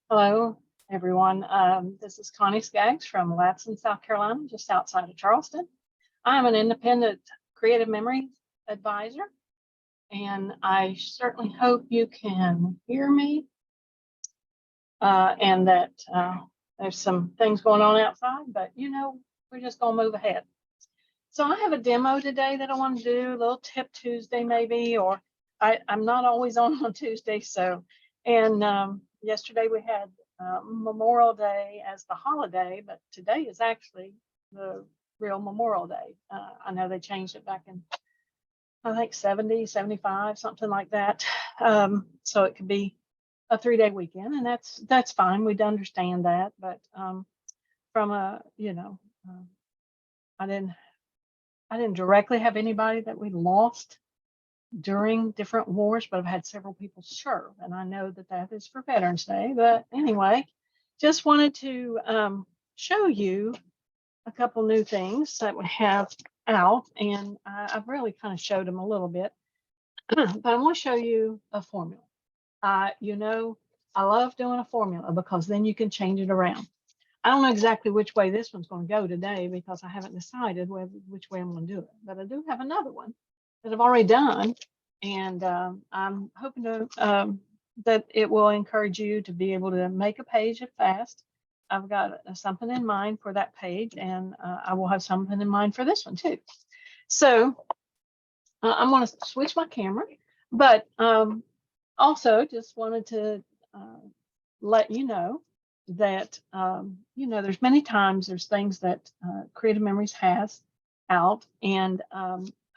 Hello, everyone. This is Connie Skaggs from Ladson, South Carolina, just outside of Charleston. I'm an independent creative memory advisor, and I certainly hope you can hear me and that there's some things going on outside, but we're just going to move ahead. So I have a demo today that I want to do, a little tip Tuesday maybe, or I'm not always on Tuesday. And yesterday we had Memorial Day as the holiday, but today is actually the real Memorial Day. I know they changed it back in, I think 70, 75, something like that. So it could be a 3-day weekend, and that's fine. We'd understand that, but from I didn't directly have anybody that we lost during different wars, but I've had several people serve, and I know that is for Veterans Day. But anyway, just wanted to show you a couple new things that we have out, and I've really kind of showed them a little bit, but I want to show you a formula. I love doing a formula because then you can change it around. I don't know exactly which way this one's going to go today because I haven't decided which way I'm going to do it, but I do have another one that I've already done, and I'm hoping that it will encourage you to be able to make a page fast. I've got something in mind for that page, and I will have something in mind for this one too. So I'm going to switch my camera, but also just wanted to let you know that there's many times there's things that Creative Memories has out, and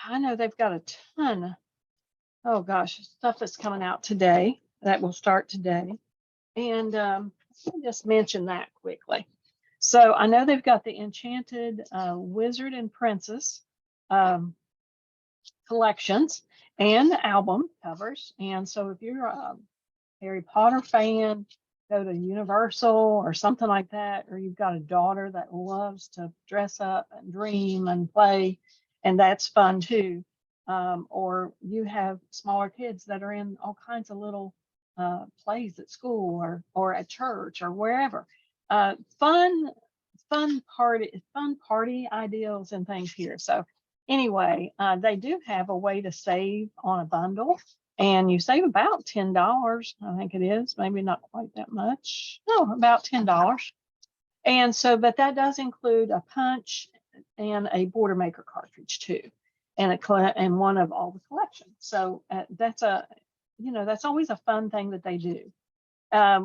I know they've got a ton, oh gosh, stuff that's coming out today that will start today. And I'll just mention that quickly. So I know they've got the Enchanted Wizard and Princess collections and the album covers. And so if you're a Harry Potter fan, go to Universal or something like that, or you've got a daughter that loves to dress up and dream and play, and that's fun too. Or you have smaller kids that are in all kinds of little plays at school or at church or wherever. Fun party ideals and things here. So anyway, they do have a way to save on a bundle, and you save about $10. I think it is, maybe not quite that much. No, about $10. And so, but that does include a punch and a border maker cartridge too, and one of all the collections. So that's always a fun thing that they do.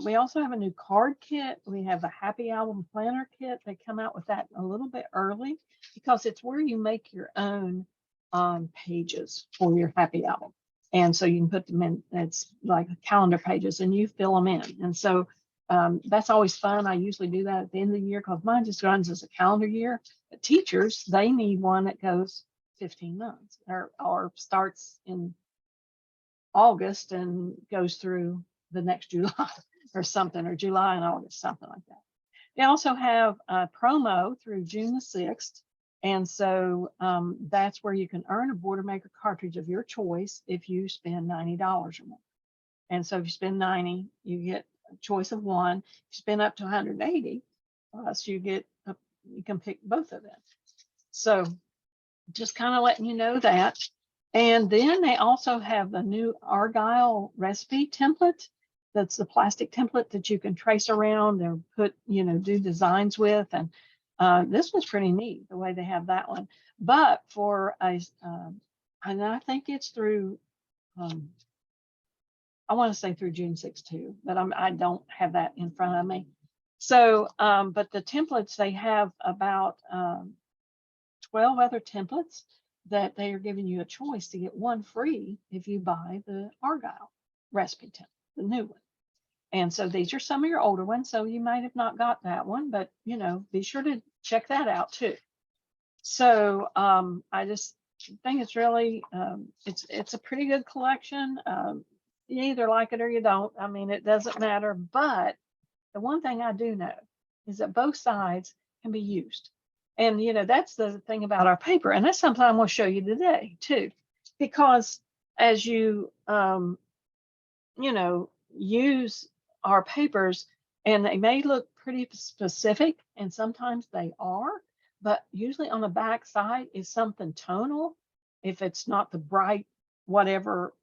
We also have a new card kit. We have a Happy Album Planner kit. They come out with that a little bit early because it's where you make your own pages for your Happy Album. And so you can put them in, it's like calendar pages, and you fill them in. And so that's always fun. I usually do that at the end of the year because mine just runs as a calendar year. But teachers, they need one that goes 15 months or starts in August and goes through the next July or something, or July and August, something like that. They also have a promo through June the 6th. And so that's where you can earn a border maker cartridge of your choice if you spend $90 or more. And so if you spend 90, you get a choice of one. If you spend up to 180, plus you can pick both of them. So just kind of letting you know that. And then they also have the new Argyle recipe template. That's the plastic template that you can trace around or do designs with. And this was pretty neat the way they have that one. But and I think it's through, I want to say through June 6th too, but I don't have that in front of me. So, but the templates, they have about 12 other templates that they are giving you a choice to get one free if you buy the Argyle recipe template, the new one. And so these are some of your older ones. So you might have not got that one, but be sure to check that out too. So I just think it's really, it's a pretty good collection. You either like it or you don't. I mean, it doesn't matter. But the one thing I do know is that both sides can be used. And, that's the thing about our paper. And that's something I'm going to show you today too, because as you, use are papers, and they may look pretty specific, and sometimes they are, but usually on the back side is something tonal. If it's not the bright, whatever,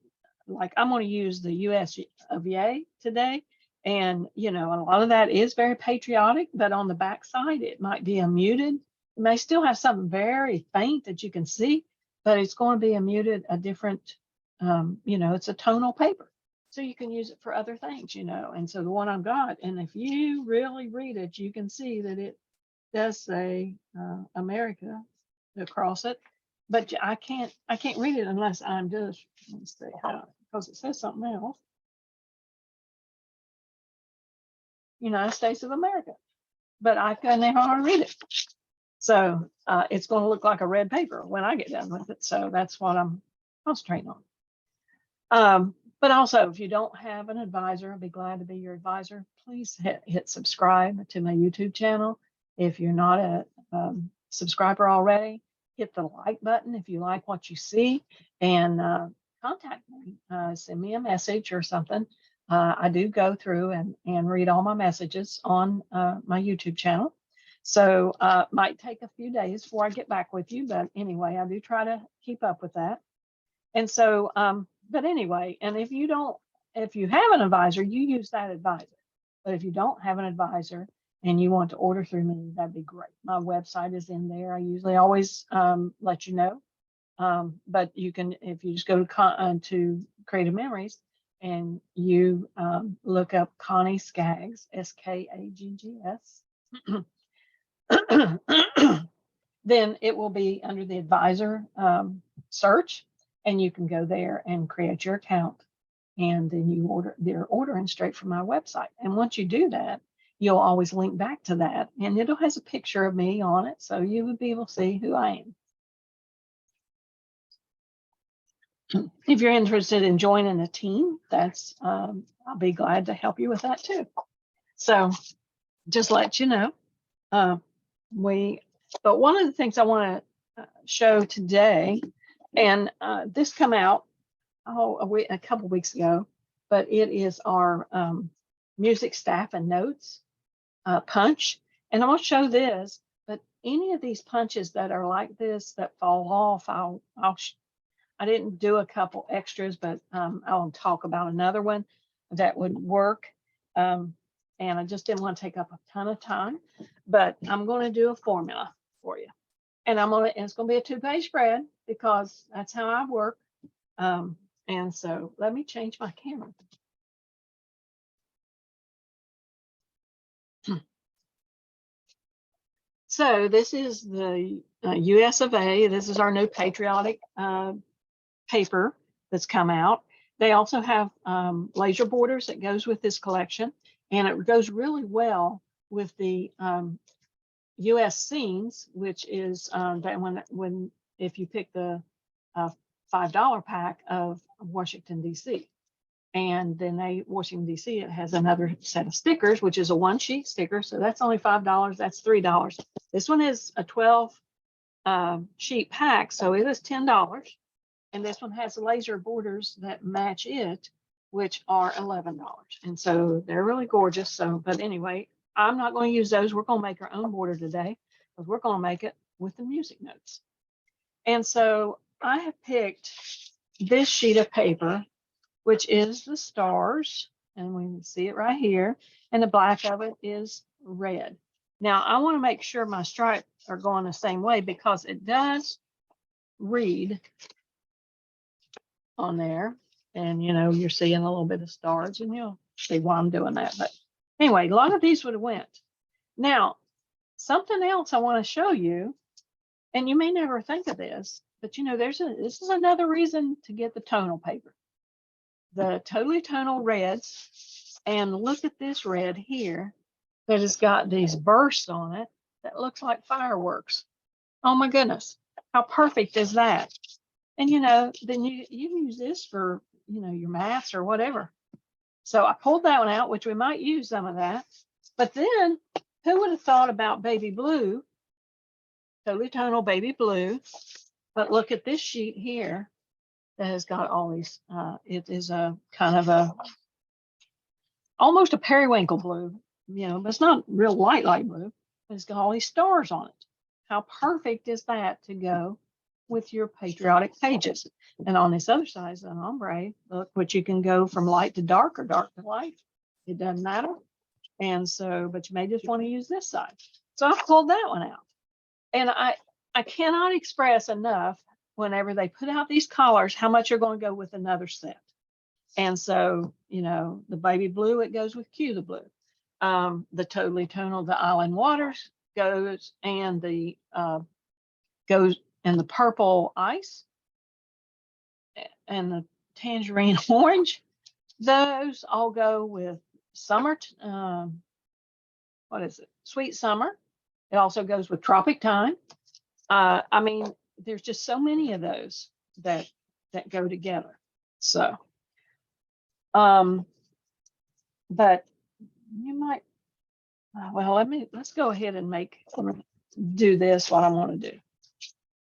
like I'm going to use the US of A today. And, you know, a lot of that is very patriotic, but on the back side, it might be a muted. It may still have something very faint that you can see, but it's going to be a muted, a different, you know, it's a tonal paper. So you can use it for other things, you know. And so the one I've got, and if you really read it, you can see that it does say America across it. But I can't read it unless I'm just, let's see how, because it says something else. United States of America. But I couldn't even read it. So it's going to look like a red paper when I get done with it. So that's what I'm concentrating on. But also, if you don't have an advisor, I'll be glad to be your advisor. Please hit subscribe to my YouTube channel. If you're not a subscriber already, hit the like button if you like what you see, and contact me. Send me a message or something. I do go through and read all my messages on my YouTube channel. So might take a few days before I get back with you. But anyway, I do try to keep up with that. And so, but anyway, and if you have an advisor, you use that advisor. But if you don't have an advisor and you want to order through me, that'd be great. My website is in there. I usually always let you know. But you can, if you just go to Creative Memories and you look up Connie Skaggs, Skaggs, then it will be under the advisor search, and you can go there and create your account, and then they're ordering straight from my website. And once you do that, you'll always link back to that, and it has a picture of me on it, so you would be able to see who I am. If you're interested in joining a team, that's I'll be glad to help you with that too. So just let you know. But one of the things I want to show today, and this come out a couple weeks ago, but it is our music staff and notes punch. And I'm going to show this, but any of these punches that are like this that fall off, I didn't do a couple extras, but I'll talk about another one that would work. And I just didn't want to take up a ton of time, but I'm going to do a formula for you. And it's going to be a 2-page spread because that's how I work. And so let me change my camera. So this is the US of A. This is our new Patriotic paper that's come out. They also have laser borders that goes with this collection, and it goes really well with the US scenes, which is that when if you pick the $5 pack of Washington, D.C. And then Washington, D.C., it has another set of stickers, which is a 1-sheet sticker. So that's only $5. That's $3. This one is a 12 sheet pack. So it is $10. And this one has laser borders that match it, which are $11. And so they're really gorgeous. So, but anyway, I'm not going to use those. We're going to make our own border today because we're going to make it with the music notes. And so I have picked this sheet of paper, which is the stars, and we can see it right here, and the black of it is red. Now I want to make sure my stripes are going the same way because it does read on there, and you know, you're seeing a little bit of stars, and you'll see why I'm doing that. But anyway, a lot of these would have went. Now, something else I want to show you, and you may never think of this, but you know, this is another reason to get the tonal paper. The totally tonal reds, and look at this red here that has got these bursts on it that looks like fireworks. Oh my goodness, how perfect is that? And you know, then you use this for, you know, your maths or whatever. So I pulled that one out, which we might use some of that. But then who would have thought about baby blue, totally tonal baby blue? But look at this sheet here that has got all these, it is a kind of almost a periwinkle blue, but it's not real light blue. But it's got all these stars on it. How perfect is that to go with your patriotic pages? And on this other side is an ombre, look, which you can go from light to dark or dark to light. It doesn't matter. And so, but you may just want to use this side. So I pulled that one out. And I cannot express enough whenever they put out these colors, how much you're going to go with another set. And so, the baby blue, it goes with Q the blue. The totally tonal, the island waters goes, and the purple ice and the tangerine orange. Those all go with summer. What is it? Sweet summer. It also goes with tropic time. I mean, there's just so many of those that go together. So, but you might, well, let's go ahead and do this, what I want to do.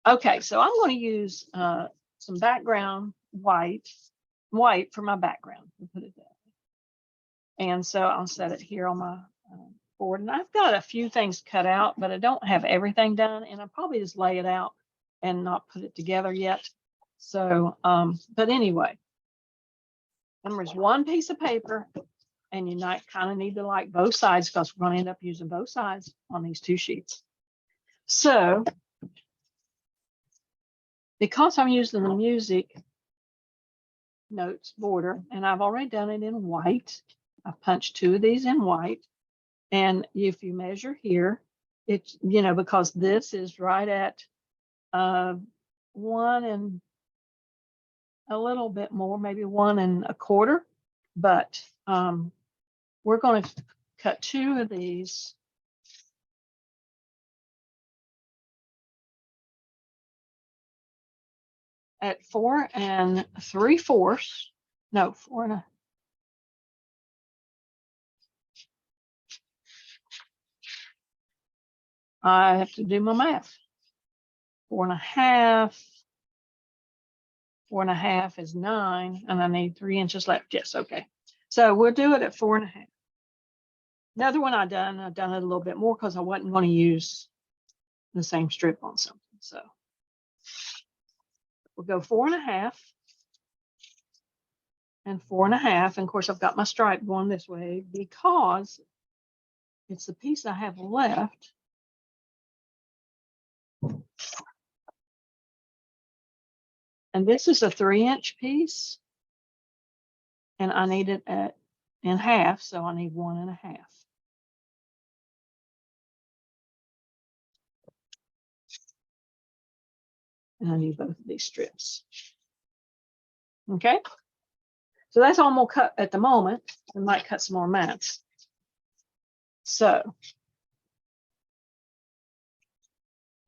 Okay, so I'm going to use some background white for my background. We'll put it that way. And so I'll set it here on my board. And I've got a few things cut out, but I don't have everything done. And I'll probably just lay it out and not put it together yet. So, but anyway, there's one piece of paper, and you kind of need to like both sides, because we're going to end up using both sides on these two sheets. So, because I'm using the music notes border, and I've already done it in white, I've punched two of these in white. And if you measure here, it's, because this is right at 1 and a little bit more, maybe 1 1/4. But we're going to cut two of these at 4 3/4. No, 4 and I have to do my math. 4 1/2. 4 1/2 is 9, and I need 3 inches left. Yes, okay. So we'll do it at 4 1/2. Another one I've done it a little bit more because I wasn't going to use the same strip on something. So we'll go 4 1/2 and 4 1/2. And of course, I've got my stripe going this way because it's the piece I have left. And this is a 3-inch piece, and I need it in half, so I need 1 1/2. And I need both of these strips. Okay, so that's all I'm gonna cut at the moment. I might cut some more mats. So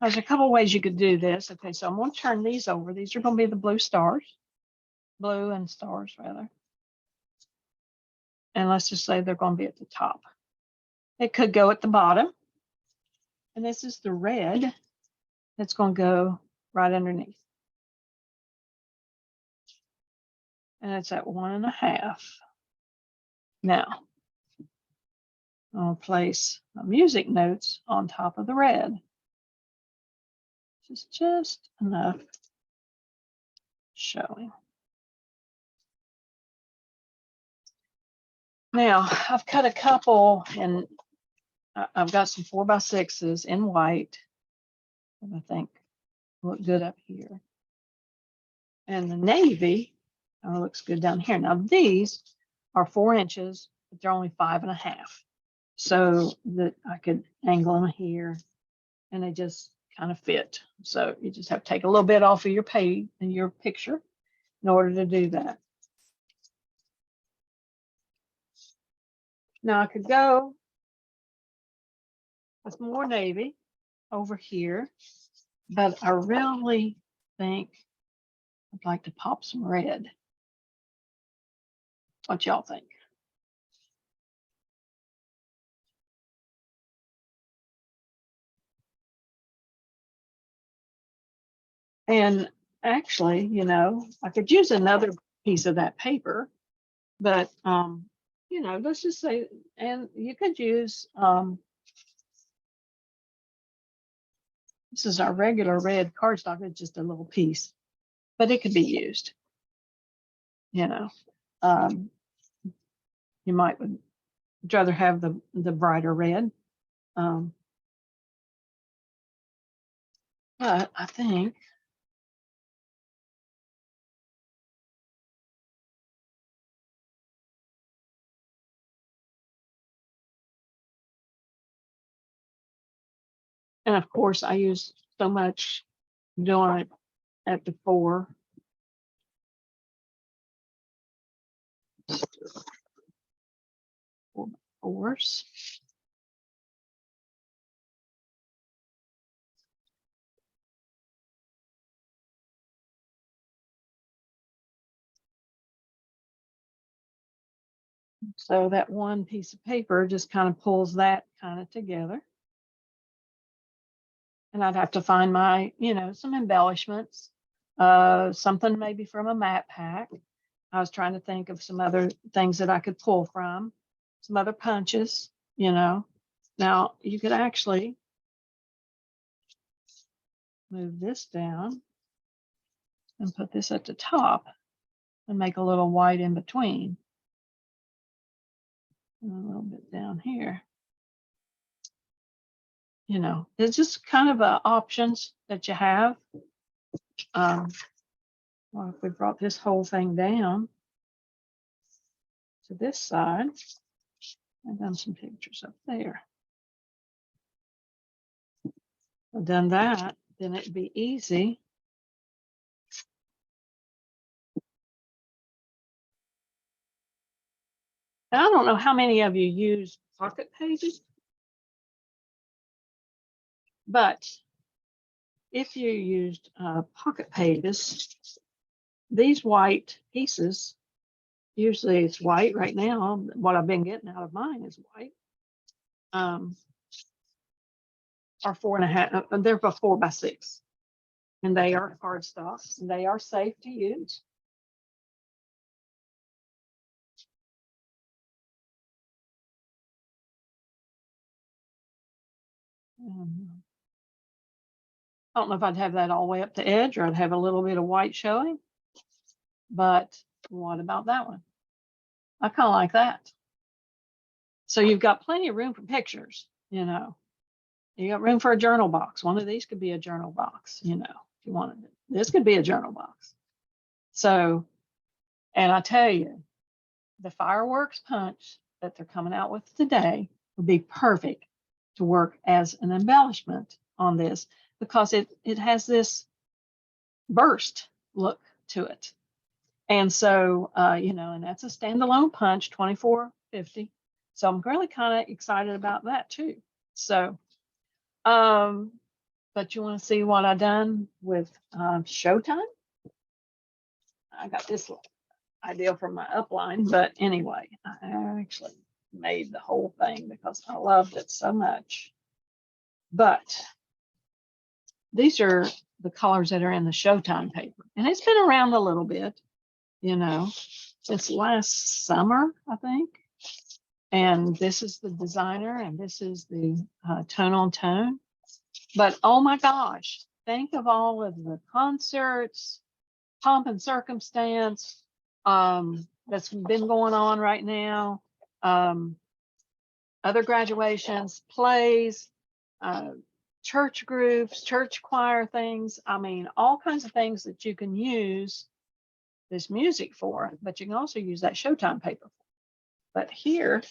there's a couple ways you could do this. Okay, so I'm going to turn these over. These are going to be the blue and stars rather. And let's just say they're going to be at the top. It could go at the bottom. And this is the red that's going to go right underneath. And it's at 1 1/2. Now, I'll place my music notes on top of the red. Just enough showing. Now, I've cut a couple, and I've got some 4x6s in white that I think look good up here. And the navy looks good down here. Now, these are 4 inches, but they're only 5 1/2. So that I could angle them here, and they just kind of fit. So you just have to take a little bit off of your page and your picture in order to do that. Now I could go with more navy over here, but I really think I'd like to pop some red. What y'all think? And actually, I could use another piece of that paper, but let's just say, and you could use, this is our regular red cardstock. It's just a little piece, but it could be used, you know. Um, you might would rather have the brighter red. Um, but I think and of course I use so much doing it at the fours. So that one piece of paper just kind of pulls that kind of together. And I'd have to find my, some embellishments, something maybe from a map pack. I was trying to think of some other things that I could pull from, some other punches. Now you could actually move this down and put this at the top and make a little white in between. And a little bit down here. It's just kind of options that you have. Well, if we brought this whole thing down to this side, I've done some pictures up there. I've done that, then it'd be easy. I don't know how many of you use Pocket Pages, but if you used Pocket Pages, these white pieces, usually it's white right now. What I've been getting out of mine is white. Are 4.5, they're for 4x6. And they are cardstock, and they are safe to use. I don't know if I'd have that all the way up the edge or I'd have a little bit of white showing, but what about that one? I kind of like that. So you've got plenty of room for pictures, you got room for a journal box. One of these could be a journal box, if you wanted it. This could be a journal box. So, and I tell you, the fireworks punch that they're coming out with today would be perfect to work as an embellishment on this because it has this burst look to it. And so, and that's a standalone punch, $24.50. So I'm really kind of excited about that too. So, but you want to see what I done with Showtime? I got this idea from my upline, but anyway, I actually made the whole thing because I loved it so much. But these are the colors that are in the Showtime paper, and it's been around a little bit, since last summer, I think. And this is the designer, and this is the tone on tone. But oh my gosh, think of all of the concerts, pomp and circumstance that's been going on right now, other graduations, plays, church groups, church choir things. I mean, all kinds of things that you can use this music for, but you can also use that Showtime paper for. But here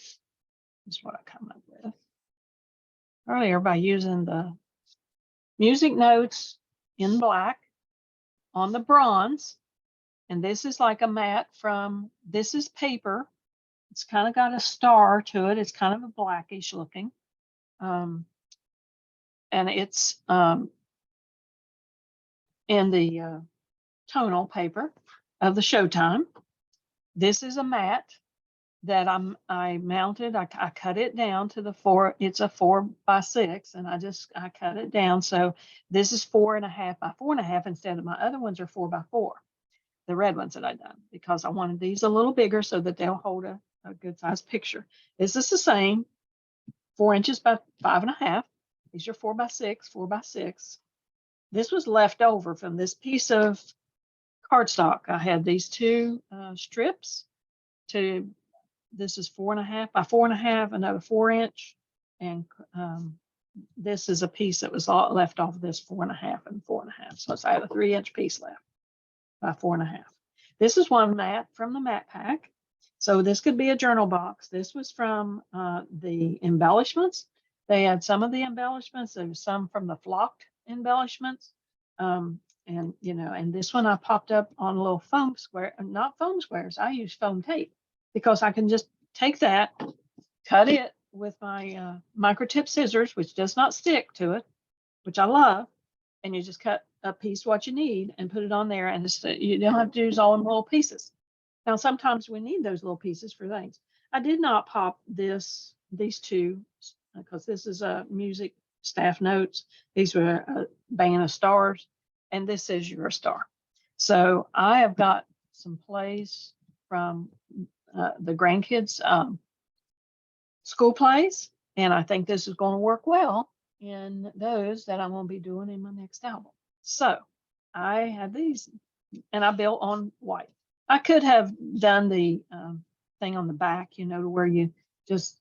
is what I come up with earlier by using the music notes in black on the bronze. And this is like a matte this is paper. It's kind of got a star to it. It's kind of a blackish looking. And it's in the tonal paper of the Showtime. This is a matte that I mounted. I cut it down to the 4. It's a 4x6, and I cut it down. So this is 4.5 by 4.5 instead of my other ones are 4x4. The red ones that I done because I wanted these a little bigger so that they'll hold a a good size picture. This is the same, 4 inches by 5.5. These are 4x6, 4x6. This was left over from this piece of cardstock. I had these two strips to, this is 4.5 by 4.5, another 4 inch. And this is a piece that was all left off of this 4.5 and 4.5. So I had a 3-inch piece left by 4.5. This is one mat from the mat pack. So this could be a journal box. This was from the embellishments. They had some of the embellishments. There was some from the flocked embellishments. And and this one I popped up on a little foam square, not foam squares. I use foam tape because I can just take that, cut it with my microtip scissors, which does not stick to it, which I love. And you just cut a piece what you need and put it on there, and you don't have to use all in little pieces. Now, sometimes we need those little pieces for things. I did not pop these two because this is a music staff notes. These were a band of stars, and this says you're a star. So I have got some plays from the grandkids' school plays, and I think this is going to work well in those that I'm going to be doing in my next album. So I have these, and I built on white. I could have done the thing on the back, to where you just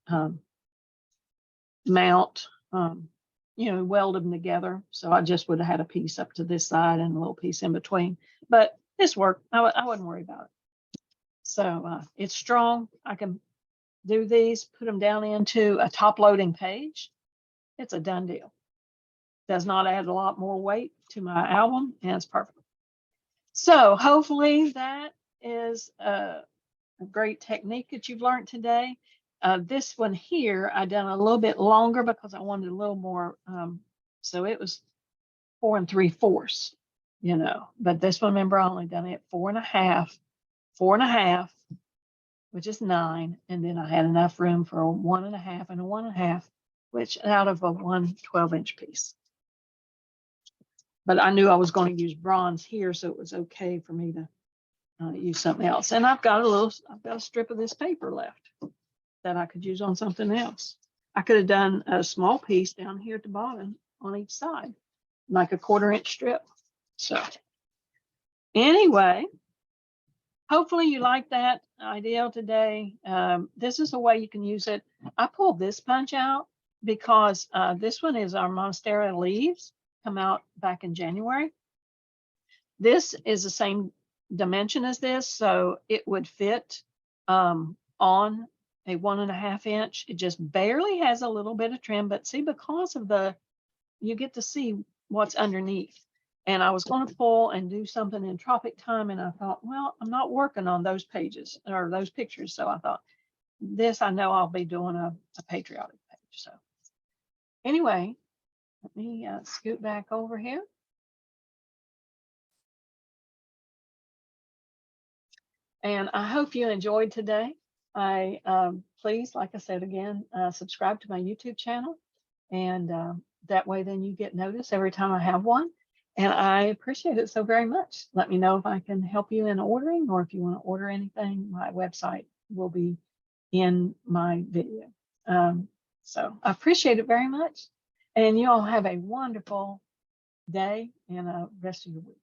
mount, weld them together. So I just would have had a piece up to this side and a little piece in between. But this worked. I wouldn't worry about it. So it's strong. I can do these, put them down into a top loading page. It's a done deal. Does not add a lot more weight to my album, and it's perfect. So hopefully that is a great technique that you've learned today. This one here, I done a little bit longer because I wanted a little more. So it was 4 3/4, but this one, remember, I only done it 4.5, 4.5, which is 9. And then I had enough room for a 1.5 and a 1.5, which out of a 1 12-inch piece. But I knew I was going to use bronze here, so it was okay for me to use something else. And I've got a strip of this paper left that I could use on something else. I could have done a small piece down here at the bottom on each side, like a 1/4-inch strip. So anyway, hopefully you like that idea today. This is a way you can use it. I pulled this punch out because this one is our Monstera leaves, come out back in January. This is the same dimension as this, so it would fit on a 1.5-inch. It just barely has a little bit of trim, but see, because of you get to see what's underneath. And I was going to pull and do something in Tropic Time, and I thought, well, I'm not working on those pages or those pictures, so I thought, this, I know I'll be doing a Patriotic page. So anyway, let me scoot back over here. And I hope you enjoyed today. Please, like I said again, subscribe to my YouTube channel, and that way then you get notice every time I have one. And I appreciate it so very much. Let me know if I can help you in ordering, or if you want to order anything. My website will be in my video. So I appreciate it very much. And you all have a wonderful day and a rest of your week.